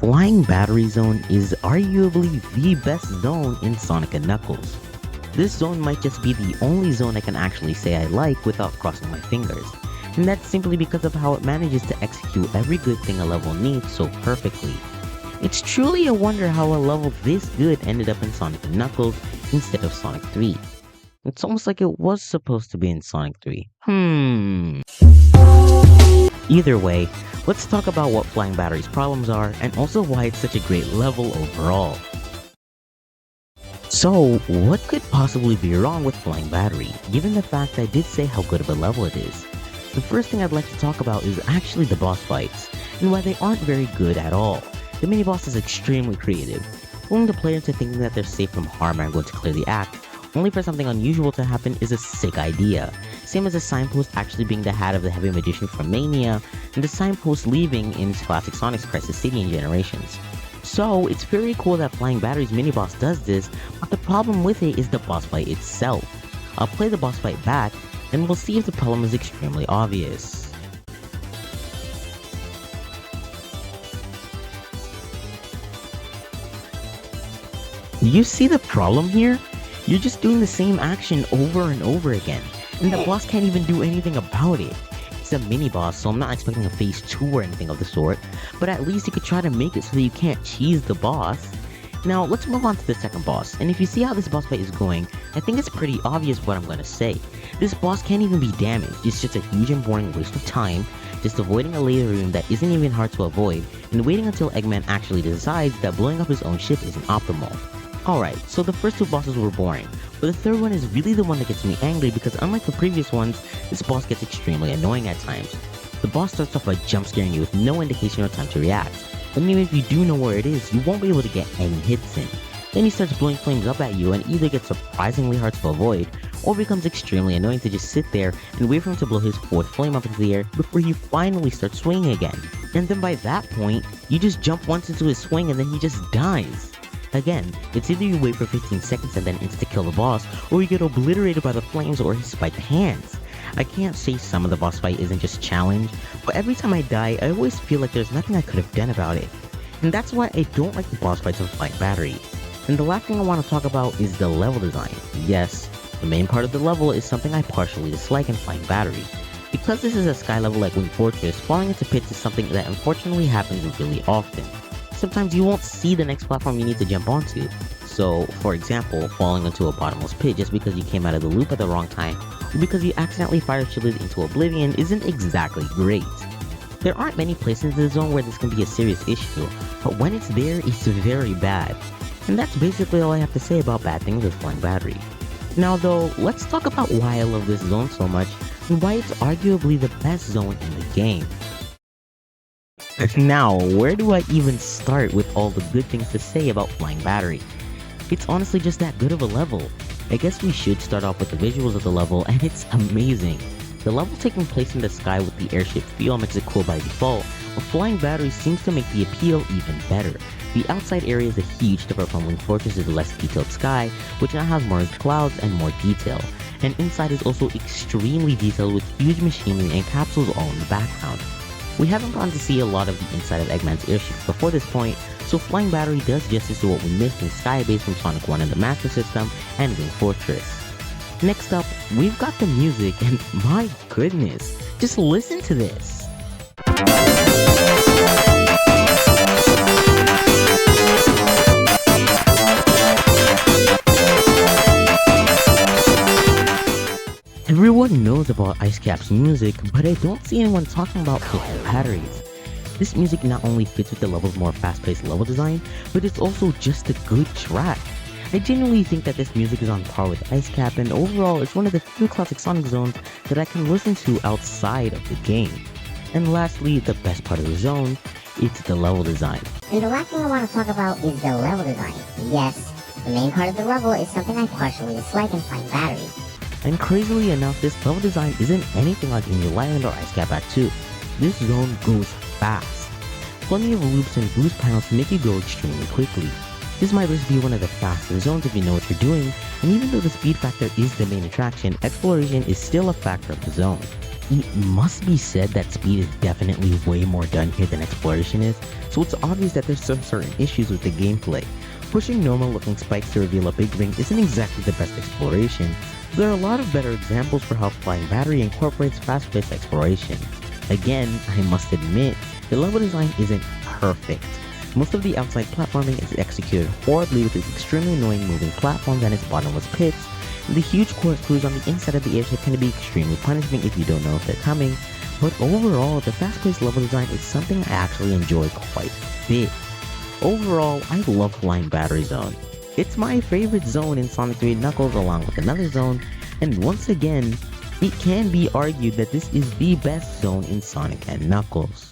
Flying Battery Zone is arguably the best zone in Sonic & Knuckles. This zone might just be the only zone I can actually say I like without crossing my fingers, and that's simply because of how it manages to execute every good thing a level needs so perfectly. It's truly a wonder how a level this good ended up in Sonic & Knuckles instead of Sonic 3. It's almost like it was supposed to be in Sonic 3. Either way, let's talk about what Flying Battery's problems are and also why it's such a great level overall. So, what could possibly be wrong with Flying Battery, given the fact I did say how good of a level it is? The first thing I'd like to talk about is actually the boss fights, and why they aren't very good at all. The mini-boss is extremely creative, fooling the player into thinking that they're safe from harm and are going to clear the act, only for something unusual to happen is a sick idea. Same as the signpost actually being the hat of the heavy magician from Mania, and the signpost leaving in classic Sonic's Crisis City and Generations. So, it's very cool that Flying Battery's mini-boss does this, but the problem with it is the boss fight itself. I'll play the boss fight back, and we'll see if the problem is extremely obvious. Do you see the problem here? You're just doing the same action over and over again, and the boss can't even do anything about it. It's a mini-boss, so I'm not expecting a phase 2 or anything of the sort, but at least you could try to make it so that you can't cheese the boss. Now, let's move on to the second boss, and if you see how this boss fight is going, I think it's pretty obvious what I'm gonna say. This boss can't even be damaged, it's just a huge and boring waste of time, just avoiding a laser room that isn't even hard to avoid, and waiting until Eggman actually decides that blowing up his own ship isn't optimal. Alright, so the first two bosses were boring, but the third one is really the one that gets me angry because unlike the previous ones, this boss gets extremely annoying at times. The boss starts off by jump scaring you with no indication or time to react, and even if you do know where it is, you won't be able to get any hits in. Then he starts blowing flames up at you and either gets surprisingly hard to avoid, or becomes extremely annoying to just sit there and wait for him to blow his fourth flame up into the air before he finally starts swinging again. And then by that point, you just jump once into his swing and then he just dies. Again, it's either you wait for 15 seconds and then insta-kill the boss, or you get obliterated by the flames or his spiked hands. I can't say some of the boss fight isn't just challenge, but every time I die, I always feel like there's nothing I could have done about it. And that's why I don't like the boss fights of Flying Battery. And the last thing I want to talk about is the level design. Yes, the main part of the level is something I partially dislike in Flying Battery. Because this is a sky level like Wing Fortress, falling into pits is something that unfortunately happens really often. Sometimes you won't see the next platform you need to jump onto. So, for example, falling into a bottomless pit just because you came out of the loop at the wrong time, or because you accidentally fire shielded into oblivion isn't exactly great. There aren't many places in the zone where this can be a serious issue, but when it's there, it's very bad. And that's basically all I have to say about bad things with Flying Battery. Now though, let's talk about why I love this zone so much, and why it's arguably the best zone in the game. Now, where do I even start with all the good things to say about Flying Battery? It's honestly just that good of a level. I guess we should start off with the visuals of the level, and it's amazing. The level taking place in the sky with the airship feel makes it cool by default, but Flying Battery seems to make the appeal even better. The outside area is a huge difference from Wing Fortress's less detailed sky, which now has more clouds and more detail. And inside is also extremely detailed with huge machinery and capsules all in the background. We haven't gotten to see a lot of the inside of Eggman's airship before this point, so Flying Battery does justice to what we missed in Skybase from Sonic 1 and the Master System and Wing Fortress. Next up, we've got the music, and my goodness, just listen to this! Everyone knows about Ice Cap's music, but I don't see anyone talking about Flying Batteries. This music not only fits with the level's more fast-paced level design, but it's also just a good track. I genuinely think that this music is on par with Ice Cap, and overall it's one of the few classic Sonic zones that I can listen to outside of the game. And lastly, the best part of the zone, it's the level design. And the last thing I want to talk about is the level design. Yes, the main part of the level is something I partially dislike in Flying Battery. And crazily enough, this level design isn't anything like Angel Island or Ice Cap Act 2. This zone goes fast. Plenty of loops and boost panels to make you go extremely quickly. This might just be one of the fastest zones if you know what you're doing, and even though the speed factor is the main attraction, exploration is still a factor of the zone. It must be said that speed is definitely way more done here than exploration is, so it's obvious that there's some certain issues with the gameplay. Pushing normal looking spikes to reveal a big ring isn't exactly the best exploration. There are a lot of better examples for how Flying Battery incorporates fast-paced exploration. Again, I must admit, the level design isn't perfect. Most of the outside platforming is executed horribly with its extremely annoying moving platforms and its bottomless pits, and the huge corkscrews on the inside of the airship can be extremely punishing if you don't know if they're coming, but overall, the fast-paced level design is something I actually enjoy quite a bit. Overall, I love Flying Battery Zone. It's my favorite zone in Sonic 3 Knuckles along with another zone, and once again, it can be argued that this is the best zone in Sonic and Knuckles.